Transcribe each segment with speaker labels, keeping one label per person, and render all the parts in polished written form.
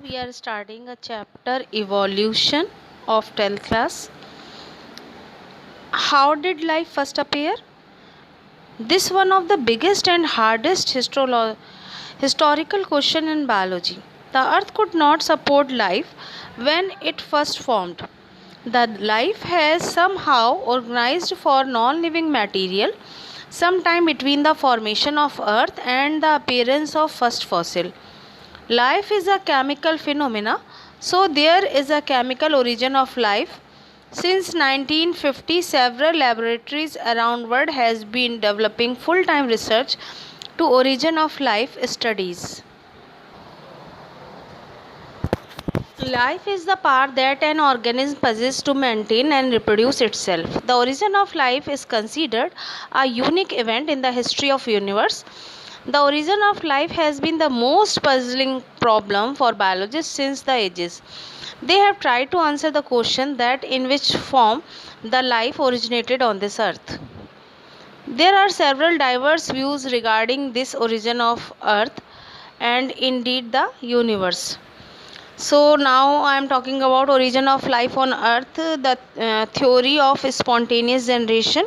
Speaker 1: we are starting a chapter evolution of 12th class. How did life first appear? This one of the biggest and hardest historical question in biology. The earth could not support life when it first formed. The life has somehow organized for non-living material sometime between the formation of earth and the appearance of first fossil. Life is a chemical phenomena, so there is a chemical origin of life. Since 1950, several laboratories around world has been developing full-time research to origin of life studies. Life is the power that an organism possesses to maintain and reproduce itself. The origin of life is considered a unique event in the history of universe. The origin of life has been the most puzzling problem for biologists since the ages. They have tried to answer the question that in which form the life originated on this earth. There are several diverse views regarding this origin of earth and indeed the universe. So now I am talking about origin of life on earth, the theory of spontaneous generation,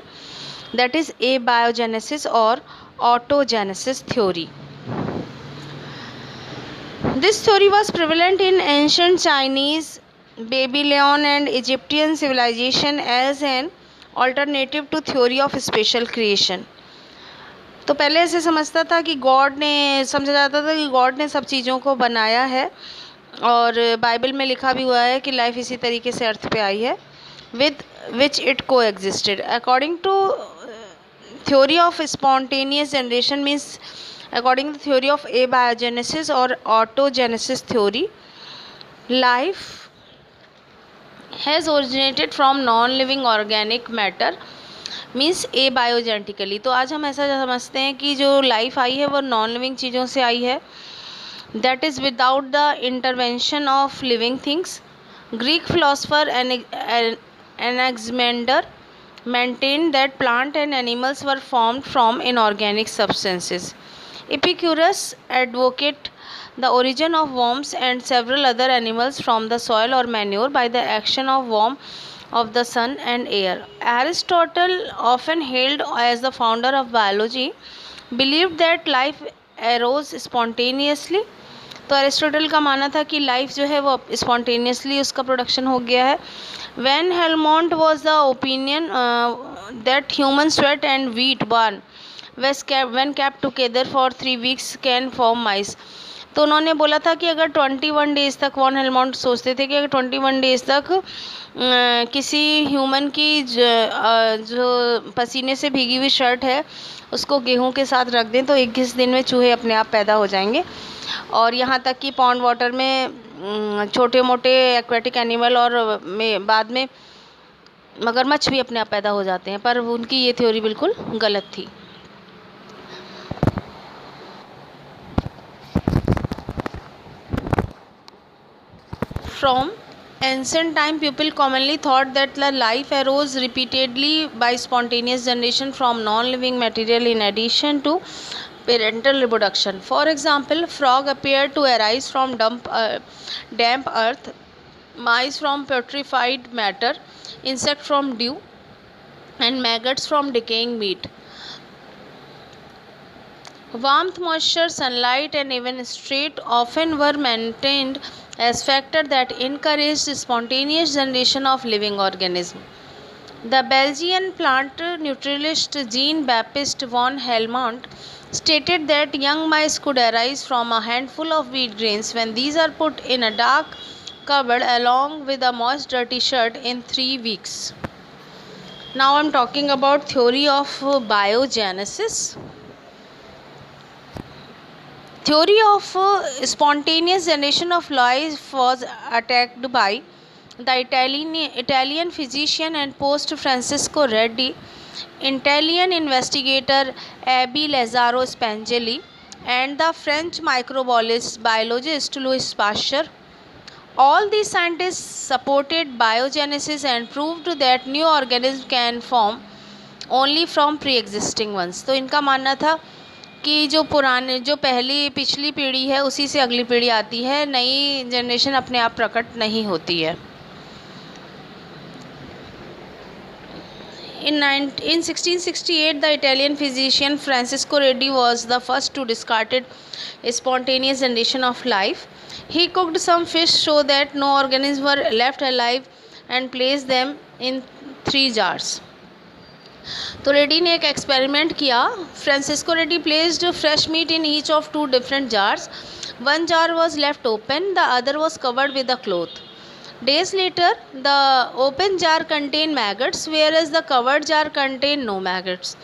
Speaker 1: that is abiogenesis or autogenesis theory. This theory was prevalent in ancient Chinese, Babylonian and Egyptian civilization as an alternative to theory of special creation. तो पहले ऐसे समझता था कि God ने, समझा जाता था कि गॉड ने सब चीज़ों को बनाया है और बाइबल में लिखा भी हुआ है कि लाइफ इसी तरीके से अर्थ पे आई है with which it coexisted. According to theory of spontaneous generation means according to the theory of abiogenesis or autogenesis theory, life has originated from non-living organic matter means abiogenetically. तो आज हम ऐसा समझते हैं कि जो लाइफ आई है वो नॉन लिविंग चीज़ों से आई है, that is without the intervention of living things. Greek philosopher Anaximander maintained that plants and animals were formed from inorganic substances. Epicurus advocated the origin of worms and several other animals from the soil or manure by the action of worm of the sun and air. Aristotle, often hailed as the founder of biology, believed that life arose spontaneously. तो Aristotle का मानना था कि life जो है वो spontaneously उसका production हो गया है. When Helmont was the opinion that human sweat and wheat bran when kept together for 3 weeks can form mice. तो उन्होंने बोला था कि अगर 21 डेज़ तक, वॉन हेलमोंट सोचते थे कि अगर 21 डेज़ तक किसी ह्यूमन की जो पसीने से भीगी हुई शर्ट है उसको गेहूं के साथ रख दें तो 21 दिन में चूहे अपने आप पैदा हो जाएंगे. और यहाँ तक कि पॉन्ड वाटर में छोटे मोटे एक्वेटिक एनिमल और बाद में मगरमच्छ भी अपने आप पैदा हो जाते हैं. पर उनकी ये थ्योरी बिल्कुल गलत थी. From ancient time, people commonly thought that the life arose repeatedly by spontaneous generation from non-living material in addition to parental reproduction. For example, frog appeared to arise from damp earth, mice from putrefied matter, insect from dew, and maggots from decaying meat. Warmth, moisture, sunlight, and even straight often were maintained as factors that encouraged spontaneous generation of living organisms. The Belgian plant naturalist Jean-Baptiste von Helmont stated that young mice could arise from a handful of wheat grains when these are put in a dark cupboard along with a moist dirty shirt in 3 weeks. Now I am talking about theory of biogenesis. Theory of spontaneous generation of life was attacked by the Italian physician and post Francesco Redi, Italian investigator Abbe Lazzaro Spangeli, and the French microbiologist Louis Pasteur. All these scientists supported biogenesis and proved that new organisms can form only from pre-existing ones. तो इनका मानना था कि जो पिछली पीढ़ी है उसी से अगली पीढ़ी आती है, नई जनरेशन अपने आप प्रकट नहीं होती है। In 1668, the Italian physician Francisco Redi was the first to discard spontaneous generation of life. He cooked some fish so that no organisms were left alive and placed them in 3 jars. तो Redi ने एक experiment किया. Francisco Redi placed fresh meat in each of 2 different jars. One jar was left open, the other was covered with a cloth. Days later, the open jar contained maggots, whereas the covered jar contained no maggots.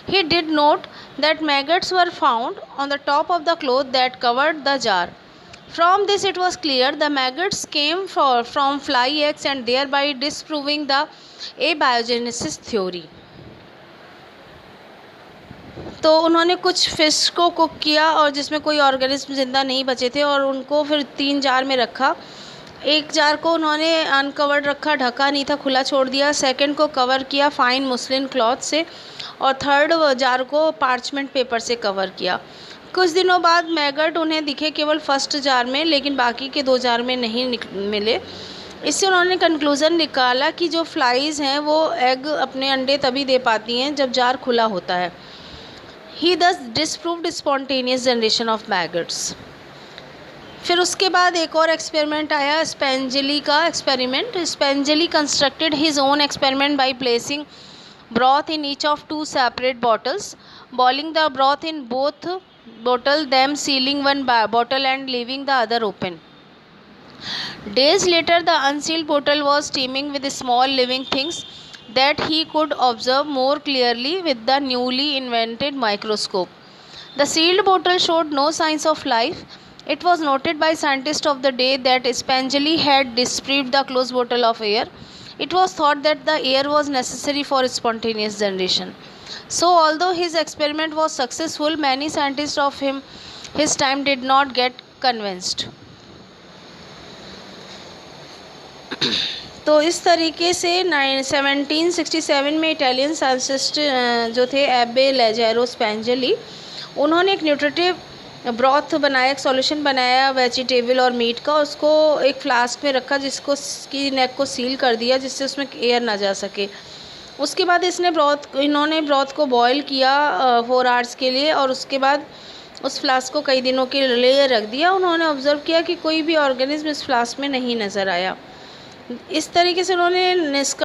Speaker 1: He did note that maggots were found on the top of the cloth that covered the jar. From this, it was clear the maggots came from fly eggs and thereby disproving the abiogenesis theory. तो उन्होंने कुछ fish को cook किया और जिसमें कोई organism ज़िंदा नहीं बचे थे और उनको फिर 3 जार में रखा. एक जार को उन्होंने अनकवर्ड रखा, ढका नहीं था, खुला छोड़ दिया. सेकंड को कवर किया फाइन मुस्लिन क्लॉथ से और थर्ड जार को पार्चमेंट पेपर से कवर किया. कुछ दिनों बाद मैगट उन्हें दिखे केवल फर्स्ट जार में, लेकिन बाकी के 2 जार में नहीं मिले. इससे उन्होंने कंक्लूज़न निकाला कि जो फ्लाइज हैं वो एग अपने अंडे तभी दे पाती हैं जब जार खुला होता है. ही thus disproved spontaneous generation of maggots. फिर उसके बाद एक और एक्सपेरिमेंट आया, स्पेंजली का experiment. Spallanzani constructed his own experiment by placing broth in each of 2 separate bottles, boiling the broth in both bottle, them sealing one bottle and leaving the other open. Days later, the unsealed bottle was teeming with small living things that he could observe more clearly with the newly invented microscope. The sealed bottle showed no signs of life. It was noted by scientists of the day that Spengeli had disproved the closed bottle of air. It was thought that the air was necessary for spontaneous generation. So, although his experiment was successful, many scientists of his time did not get convinced. तो इस तरीके से 1767 में Italian scientist जो थे एबे लेजेरो स्पेंजली, उन्होंने एक न्यूट्रिटिव ब्रॉथ बनाया, एक सॉल्यूशन बनाया वेजिटेबल और मीट का. उसको एक फ्लास्क में रखा जिसको की नेक को सील कर दिया जिससे उसमें एयर ना जा सके. उसके बाद इन्होंने ब्रॉथ को बॉईल किया 4 आवर्स के लिए और उसके बाद उस फ्लास्क को कई दिनों के लिए रख दिया. उन्होंने ऑब्ज़र्व किया कि कोई भी ऑर्गेनिज्म इस फ्लास्क में नहीं नज़र आया. इस तरीके से उन्होंने